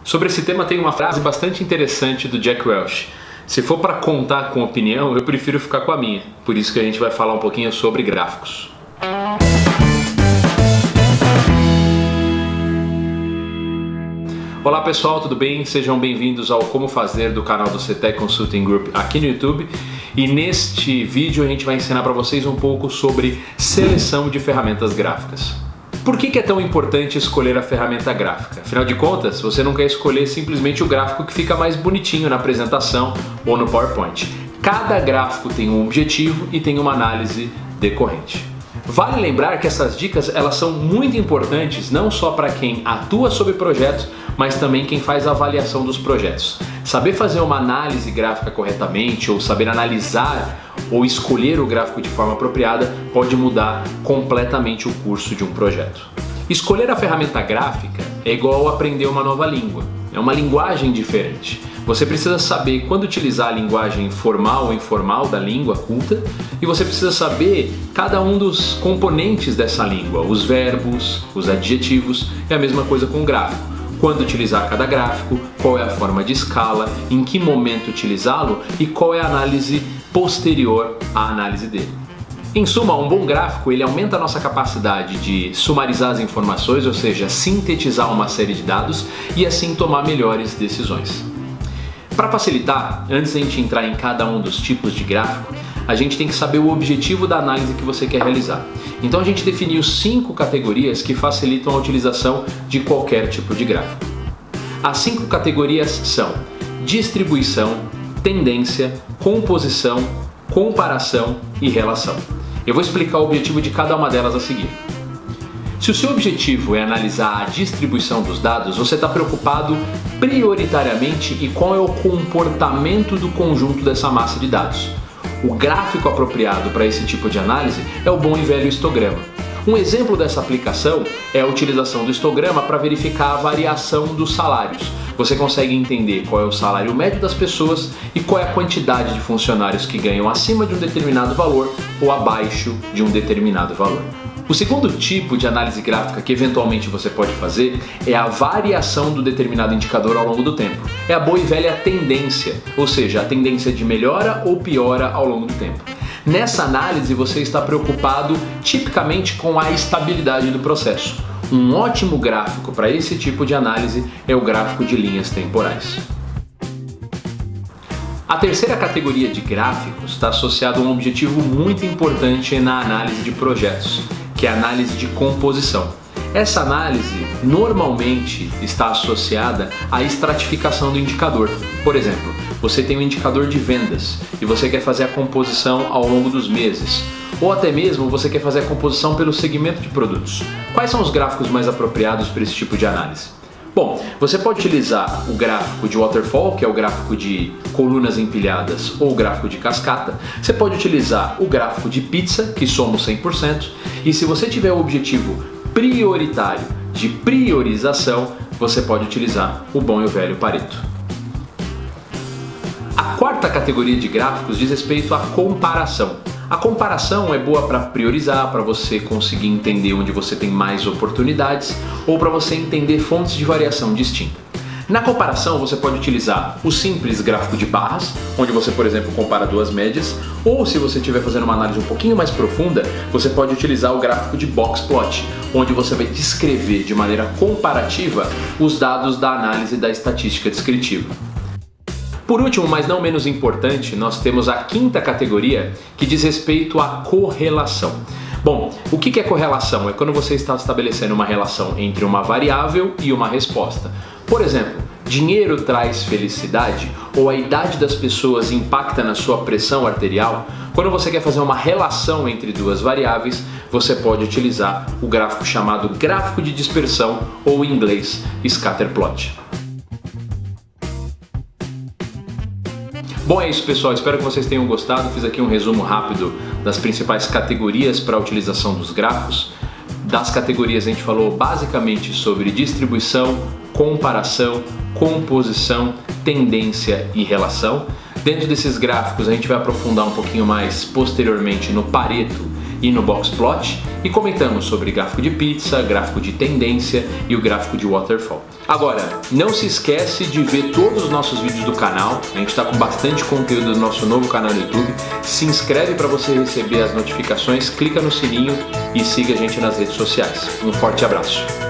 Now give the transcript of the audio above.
Sobre esse tema tem uma frase bastante interessante do Jack Welch. Se for para contar com opinião, eu prefiro ficar com a minha. Por isso que a gente vai falar um pouquinho sobre gráficos. Olá pessoal, tudo bem? Sejam bem-vindos ao Como Fazer do canal do CT Consulting Group aqui no YouTube. E neste vídeo a gente vai ensinar para vocês um pouco sobre seleção de ferramentas gráficas. Por que é tão importante escolher a ferramenta gráfica? Afinal de contas, você não quer escolher simplesmente o gráfico que fica mais bonitinho na apresentação ou no PowerPoint. Cada gráfico tem um objetivo e tem uma análise decorrente. Vale lembrar que essas dicas elas são muito importantes não só para quem atua sobre projetos, mas também quem faz a avaliação dos projetos. Saber fazer uma análise gráfica corretamente ou saber analisar ou escolher o gráfico de forma apropriada pode mudar completamente o curso de um projeto. Escolher a ferramenta gráfica é igual aprender uma nova língua. É uma linguagem diferente. Você precisa saber quando utilizar a linguagem formal ou informal da língua culta e você precisa saber cada um dos componentes dessa língua, os verbos, os adjetivos, é a mesma coisa com o gráfico. Quando utilizar cada gráfico, qual é a forma de escala, em que momento utilizá-lo e qual é a análise posterior à análise dele. Em suma, um bom gráfico ele aumenta a nossa capacidade de sumarizar as informações, ou seja, sintetizar uma série de dados e assim tomar melhores decisões. Para facilitar, antes de a gente entrar em cada um dos tipos de gráfico, a gente tem que saber o objetivo da análise que você quer realizar. Então a gente definiu 5 categorias que facilitam a utilização de qualquer tipo de gráfico. As 5 categorias são distribuição, tendência, composição, comparação e relação. Eu vou explicar o objetivo de cada uma delas a seguir. Se o seu objetivo é analisar a distribuição dos dados, você está preocupado prioritariamente em qual é o comportamento do conjunto dessa massa de dados. O gráfico apropriado para esse tipo de análise é o bom e velho histograma. Um exemplo dessa aplicação é a utilização do histograma para verificar a variação dos salários. Você consegue entender qual é o salário médio das pessoas e qual é a quantidade de funcionários que ganham acima de um determinado valor ou abaixo de um determinado valor. O segundo tipo de análise gráfica que eventualmente você pode fazer é a variação do determinado indicador ao longo do tempo. É a boa e velha tendência, ou seja, a tendência de melhora ou piora ao longo do tempo. Nessa análise você está preocupado tipicamente com a estabilidade do processo. Um ótimo gráfico para esse tipo de análise é o gráfico de linhas temporais. A terceira categoria de gráficos está associada a um objetivo muito importante na análise de projetos, que é a análise de composição. Essa análise normalmente está associada à estratificação do indicador. Por exemplo, você tem um indicador de vendas e você quer fazer a composição ao longo dos meses. Ou até mesmo você quer fazer a composição pelo segmento de produtos. Quais são os gráficos mais apropriados para esse tipo de análise? Bom, você pode utilizar o gráfico de waterfall, que é o gráfico de colunas empilhadas, ou o gráfico de cascata. Você pode utilizar o gráfico de pizza, que somos 100%, e se você tiver o objetivo prioritário de priorização, você pode utilizar o bom e o velho Pareto. A quarta categoria de gráficos diz respeito à comparação. A comparação é boa para priorizar, para você conseguir entender onde você tem mais oportunidades ou para você entender fontes de variação distinta. Na comparação você pode utilizar o simples gráfico de barras, onde você, por exemplo, compara duas médias, ou se você estiver fazendo uma análise um pouquinho mais profunda, você pode utilizar o gráfico de box plot, onde você vai descrever de maneira comparativa os dados da análise da estatística descritiva. Por último, mas não menos importante, nós temos a quinta categoria que diz respeito à correlação. Bom, o que é correlação? É quando você está estabelecendo uma relação entre uma variável e uma resposta. Por exemplo, dinheiro traz felicidade ou a idade das pessoas impacta na sua pressão arterial? Quando você quer fazer uma relação entre duas variáveis, você pode utilizar o gráfico chamado gráfico de dispersão ou em inglês scatterplot. Bom, é isso pessoal, espero que vocês tenham gostado. Fiz aqui um resumo rápido das principais categorias para a utilização dos gráficos. Das categorias a gente falou basicamente sobre distribuição, comparação, composição, tendência e relação. Dentro desses gráficos a gente vai aprofundar um pouquinho mais posteriormente no Pareto e no Boxplot e comentamos sobre gráfico de pizza, gráfico de tendência e o gráfico de waterfall. Agora, não se esquece de ver todos os nossos vídeos do canal, a gente está com bastante conteúdo no nosso novo canal no YouTube. Se inscreve para você receber as notificações, clica no sininho e siga a gente nas redes sociais. Um forte abraço!